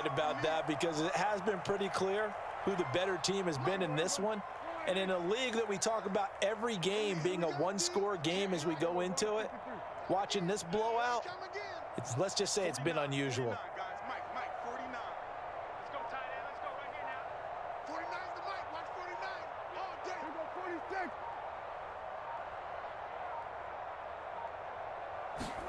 About that, because it has been pretty clear who the better team has been in this one. And in a league that we talk about every game being a one-score game as we go into it, watching this blowout, let's just say it's been unusual.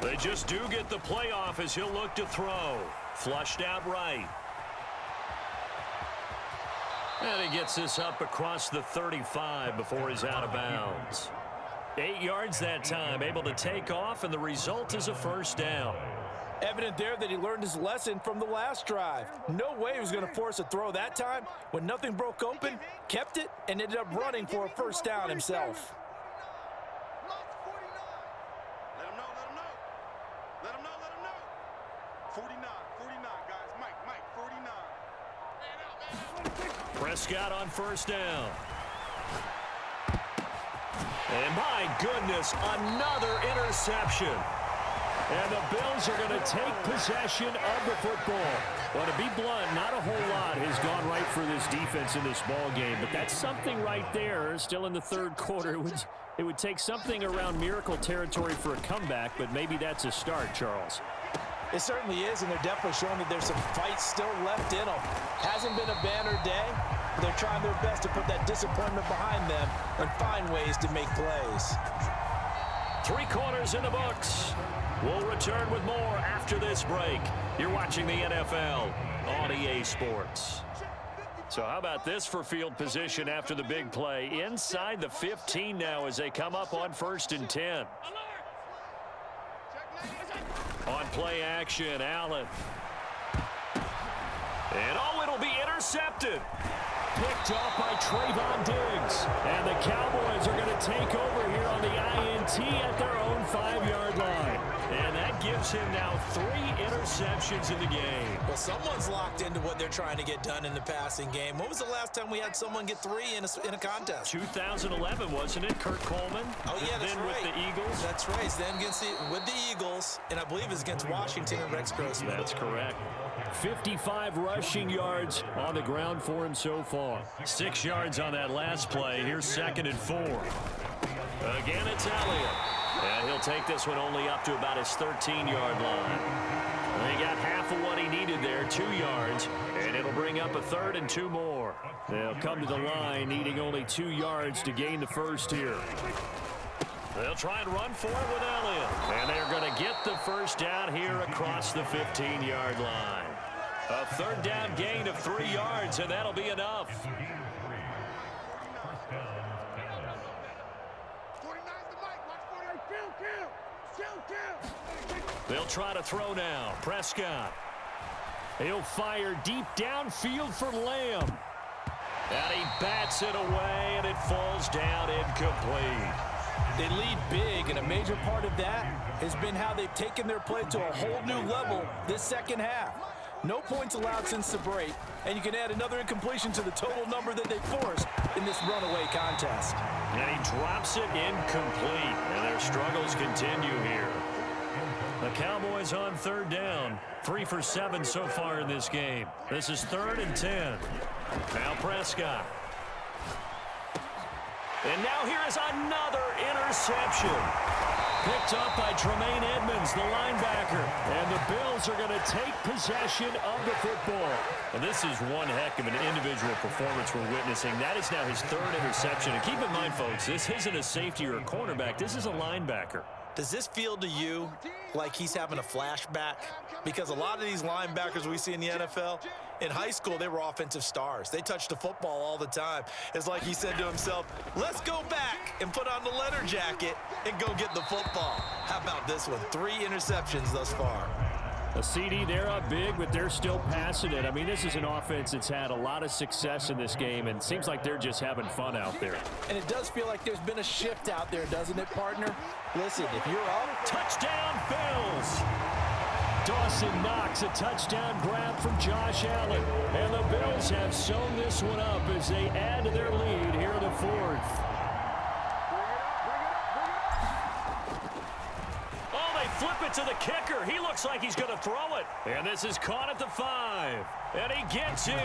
They just do get the playoff as he'll look to throw. Flushed out right. And he gets this up across the 35 before he's out of bounds. 8 yards that time, able to take off, and the result is a first down. Evident there that he learned his lesson from the last drive. No way he was going to force a throw that time. When nothing broke open, kept it, and ended up running for a first down himself. Prescott on first down. And my goodness, another interception. And the Bills are going to take possession of the football. Well, to be blunt, not a whole lot has gone right for this defense in this ball game, but that's something right there. Still in the third quarter. It would take something around miracle territory for a comeback, but maybe that's a start, Charles. It certainly is, and they're definitely showing that there's some fight still left in them. Hasn't been a banner day, but they're trying their best to put that disappointment behind them and find ways to make plays. 3 quarters in the books. We'll return with more after this break. You're watching the NFL on EA Sports. So how about this for field position after the big play? Inside the 15 now as they come up on 1st and 10. On play action, Allen. And it'll be intercepted. Picked off by Trayvon Diggs. And the Cowboys are going to take over here on the INT at their own 5-yard line. And that gives him now 3 interceptions in the game. Well, someone's locked into what they're trying to get done in the passing game. When was the last time we had someone get 3 in a contest? 2011, wasn't it? Kurt Coleman. Oh, yeah, that's then right. With the Eagles. That's right. Then with the Eagles, and I believe it's against Washington and Rex Grossman. That's correct. 55 rushing yards on the ground for him so far. 6 yards on that last play. Here's 2nd and 4. Again, it's Elliott. And he'll take this one only up to about his 13-yard line. He got half of what he needed there, 2 yards, and it'll bring up a 3rd and 2 more. They'll come to the line needing only 2 yards to gain the first here. They'll try and run for it with Elliott. And they're going to get the first down here across the 15-yard line. A 3rd down gain of 3 yards, and that'll be enough. They'll try to throw now. Prescott. He'll fire deep downfield for Lamb. And he bats it away, and it falls down incomplete. They lead big, and a major part of that has been how they've taken their play to a whole new level this second half. No points allowed since the break, and you can add another incompletion to the total number that they forced in this runaway contest. And he drops it incomplete, and their struggles continue here. The Cowboys on 3rd down. 3 for 7 so far in this game. This is 3rd and 10. Now Prescott. And now here is another interception. Picked up by Tremaine Edmonds, the linebacker. And the Bills are going to take possession of the football. And this is one heck of an individual performance we're witnessing. That is now his 3rd interception. And keep in mind, folks, this isn't a safety or a cornerback. This is a linebacker. Does this feel to you like he's having a flashback? Because a lot of these linebackers we see in the NFL, in high school, they were offensive stars. They touched the football all the time. It's like he said to himself, let's go back and put on the leather jacket and go get the football. How about this one? 3 interceptions thus far. A CD, they're up big, but they're still passing it. I mean, this is an offense that's had a lot of success in this game, and it seems like they're just having fun out there. And it does feel like there's been a shift out there, doesn't it, partner? Listen, if you're up, touchdown Bills! Dawson Knox, a touchdown grab from Josh Allen. And the Bills have sewn this one up as they add to their lead here in the 4th. Oh, they flip it it to the kicker. He looks like he's going to throw it. And this is caught at the 5. And he gets in.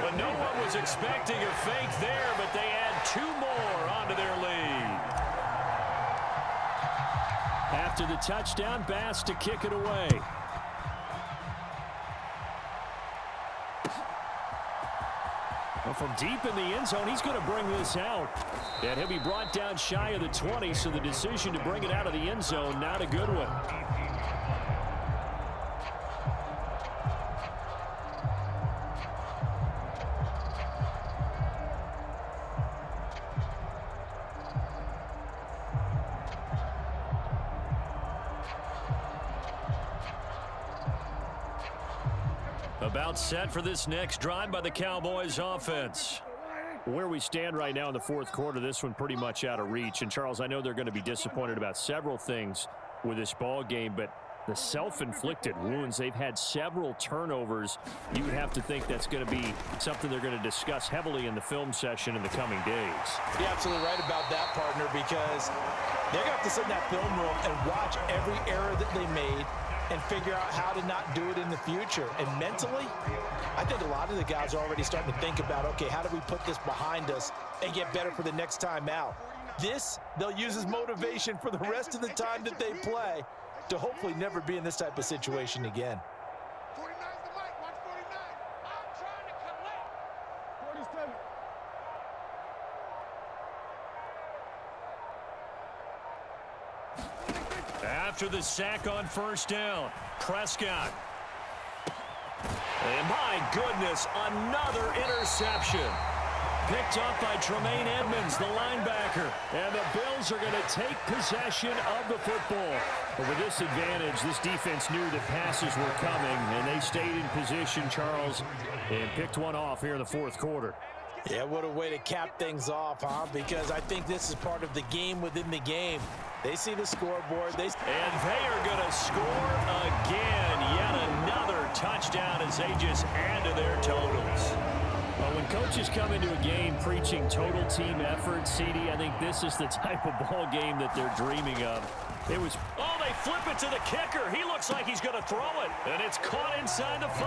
But no one was expecting a fake there, but they add 2 more onto their lead. After the touchdown, Bass to kick it away. Well, from deep in the end zone, he's going to bring this out. And he'll be brought down shy of the 20, so the decision to bring it out of the end zone, not a good one. About set for this next drive by the Cowboys offense. Where we stand right now in the fourth quarter, this one pretty much out of reach. And, Charles, I know they're going to be disappointed about several things with this ball game, but the self-inflicted wounds, they've had several turnovers. You would have to think that's going to be something they're going to discuss heavily in the film session in the coming days. You're absolutely right about that, partner, because they're going to have to sit in that film room and watch every error that they made and figure out how to not do it in the future. And mentally, I think a lot of the guys are already starting to think about, okay, how do we put this behind us and get better for the next time out? This, they'll use as motivation for the rest of the time that they play to hopefully never be in this type of situation again. 49's the mic. Watch 49. I'm trying to collect. 47. After the sack on first down, Prescott. And my goodness, another interception. Picked up by Tremaine Edmonds, the linebacker. And the Bills are going to take possession of the football. But with this advantage, this defense knew that passes were coming, and they stayed in position, Charles, and picked one off here in the fourth quarter. Yeah, what a way to cap things off, huh? Because I think this is part of the game within the game. They see the scoreboard. And they are going to score again. Yet another touchdown as they just add to their totals. Well, when coaches come into a game preaching total team effort, CD, I think this is the type of ball game that they're dreaming of. They flip it to the kicker. He looks like he's going to throw it. And it's caught inside the 5.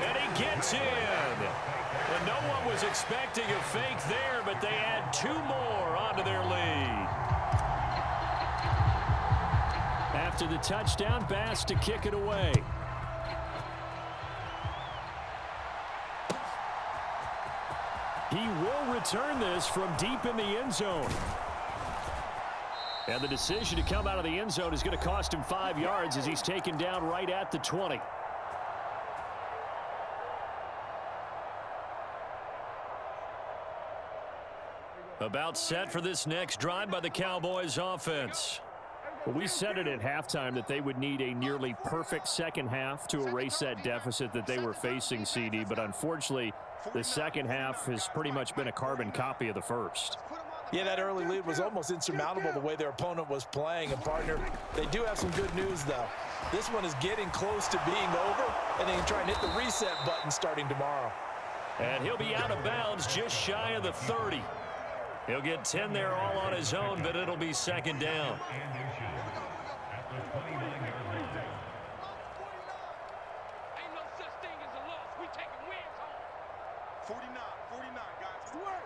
And he gets in. And no one was expecting a fake there, but they add 2 more onto their lead. After the touchdown, Bass to kick it away. He will return this from deep in the end zone. And the decision to come out of the end zone is going to cost him 5 yards as he's taken down right at the 20. About set for this next drive by the Cowboys offense. Well, we said it at halftime that they would need a nearly perfect second half to erase that deficit that they were facing, CD. But unfortunately, the second half has pretty much been a carbon copy of the first. Yeah, that early lead was almost insurmountable the way their opponent was playing. And, partner, they do have some good news, though. This one is getting close to being over, and they can try and hit the reset button starting tomorrow. And he'll be out of bounds just shy of the 30. He'll get 10 there all on his own, but it'll be second down. Ain't no such thing as a loss. We taking wins home. 49, guys. Swear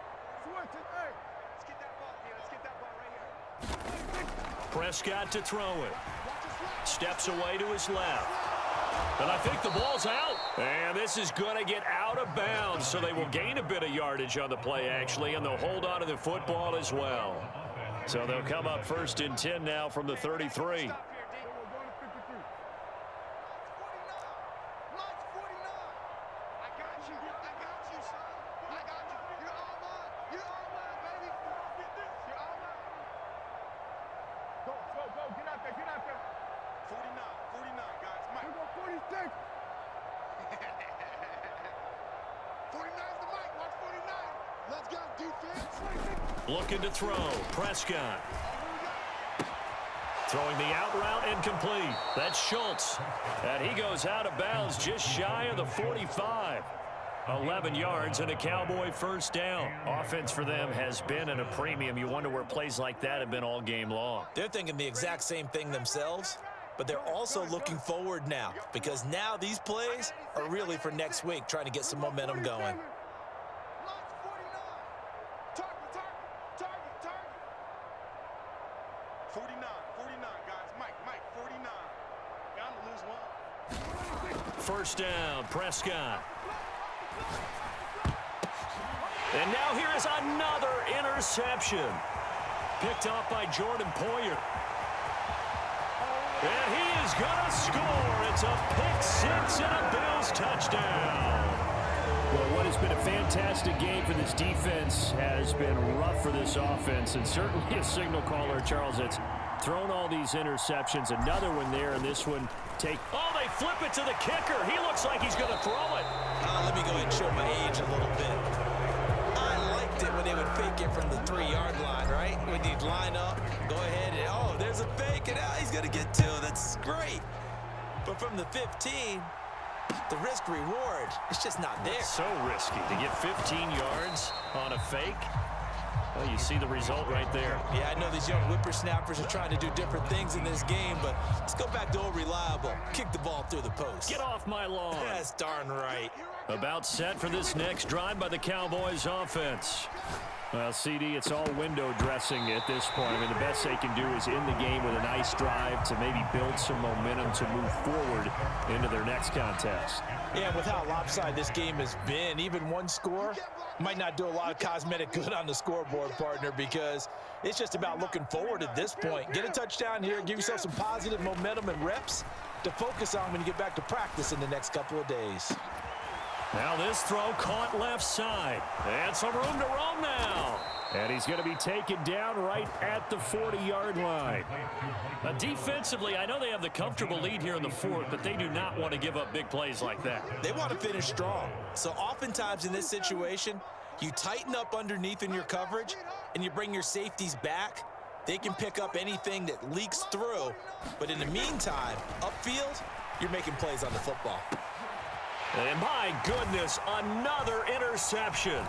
today. Let's get that ball here. Let's get that ball right here. Prescott to throw it. Steps away to his left. And I think the ball's out. And this is going to get out of bounds, so they will gain a bit of yardage on the play, actually, and they'll hold on to the football as well. So they'll come up first and 10 now from the 33. Looking to throw. Prescott. Throwing the out route incomplete. That's Schultz. And he goes out of bounds just shy of the 45. 11 yards and a Cowboy first down. Offense for them has been at a premium. You wonder where plays like that have been all game long. They're thinking the exact same thing themselves, but they're also looking forward now because now these plays are really for next week, trying to get some momentum going. 49, guys. Mike, 49. Bound to lose one. First down, Prescott. And now here is another interception. Picked off by Jordan Poyer. And he is going to score. It's a pick six and a Bills touchdown. Well, what has been a fantastic game for this defense has been rough for this offense, and certainly a signal caller, Charles, that's thrown all these interceptions. Another one there, and this one Oh, they flip it to the kicker. He looks like he's going to throw it. Let me go ahead and show my age a little bit. I liked it when they would fake it from the 3-yard line, right? When you'd line up, go ahead, and oh, there's a fake, and now he's going to get 2. That's great. But from the 15, the risk-reward, it's just not there. It's so risky to get 15 yards on a fake. Well, you see the result right there. Yeah, I know these young whippersnappers are trying to do different things in this game, but let's go back to old reliable. Kick the ball through the post. Get off my lawn. That's darn right. About set for this next drive by the Cowboys offense. Well, CD, it's all window dressing at this point. I mean, the best they can do is in the game with a nice drive to maybe build some momentum to move forward into their next contest. Yeah, with how lopsided this game has been, even one score might not do a lot of cosmetic good on the scoreboard, partner, because it's just about looking forward at this point. Get a touchdown here, give yourself some positive momentum and reps to focus on when you get back to practice in the next couple of days. Now this throw caught left side. And some room to roam now. And he's going to be taken down right at the 40-yard line. Defensively, I know they have the comfortable lead here in the fourth, but they do not want to give up big plays like that. They want to finish strong. So oftentimes in this situation, you tighten up underneath in your coverage and you bring your safeties back. They can pick up anything that leaks through. But in the meantime, upfield, you're making plays on the football. And my goodness, another interception.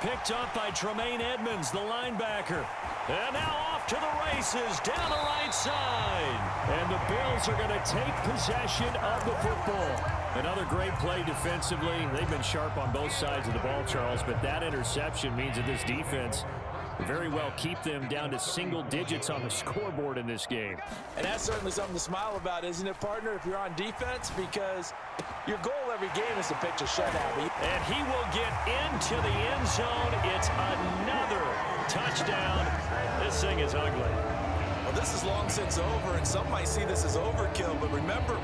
Picked up by Tremaine Edmonds, the linebacker. And now off to the races down the right side. And the Bills are going to take possession of the football. Another great play defensively. They've been sharp on both sides of the ball, Charles, but that interception means that this defense very well keep them down to single digits on the scoreboard in this game. And that's certainly something to smile about, isn't it, partner, if you're on defense? Because your goal every game is to pitch a shutout. And he will get into the end zone. It's another touchdown. This thing is ugly. Well, this is long since over, and some might see this as overkill. But remember,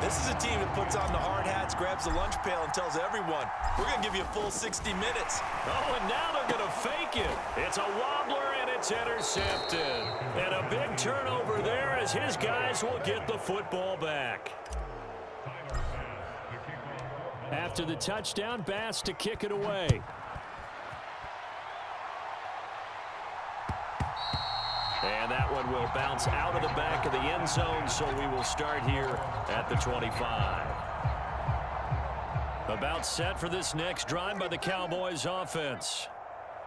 this is a team that puts on the hard hats, grabs the lunch pail, and tells everyone, we're going to give you a full 60 minutes. Oh, and now they're going to fake it. It's a wobbler, and it's intercepted. And a big turnover there as his guys will get the football back. After the touchdown, Bass to kick it away. And that one will bounce out of the back of the end zone, so we will start here at the 25. About set for this next drive by the Cowboys offense.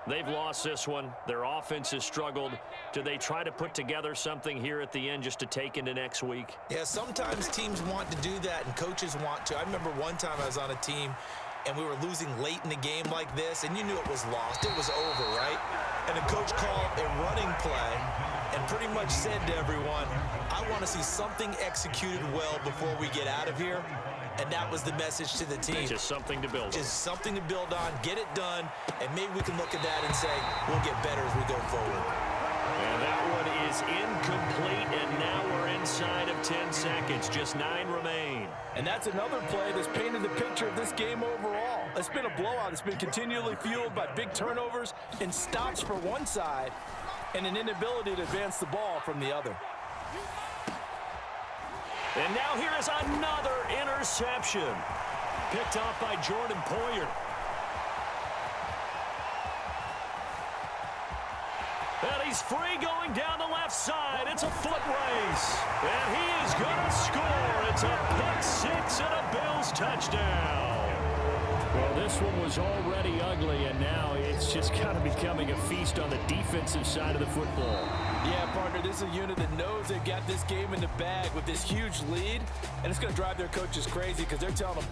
They've lost this one. Their offense has struggled. Do they try to put together something here at the end just to take into next week? Yeah, sometimes teams want to do that, and coaches want to. I remember one time I was on a team, and we were losing late in the game like this, and you knew it was lost. It was over, right? And the coach called a running play and pretty much said to everyone, I want to see something executed well before we get out of here. And that was the message to the team. Just something to build on. Just something to build on, get it done, and maybe we can look at that and say, we'll get better as we go forward. And that one is incomplete, and now we're inside of 10 seconds. Just 9 remain. And that's another play that's painted the picture of this game overall. It's been a blowout. It's been continually fueled by big turnovers and stops for one side and an inability to advance the ball from the other. And now here is another interception. Picked off by Jordan Poyer. And he's free going down the left side. It's a foot race. And he is going to score. It's a pick six and a Bills touchdown. Well, this one was already ugly, and now it's just kind of becoming a feast on the defensive side of the football. Yeah, partner, this is a unit that knows they've got this game in the bag with this huge lead, and it's going to drive their coaches crazy because they're telling them,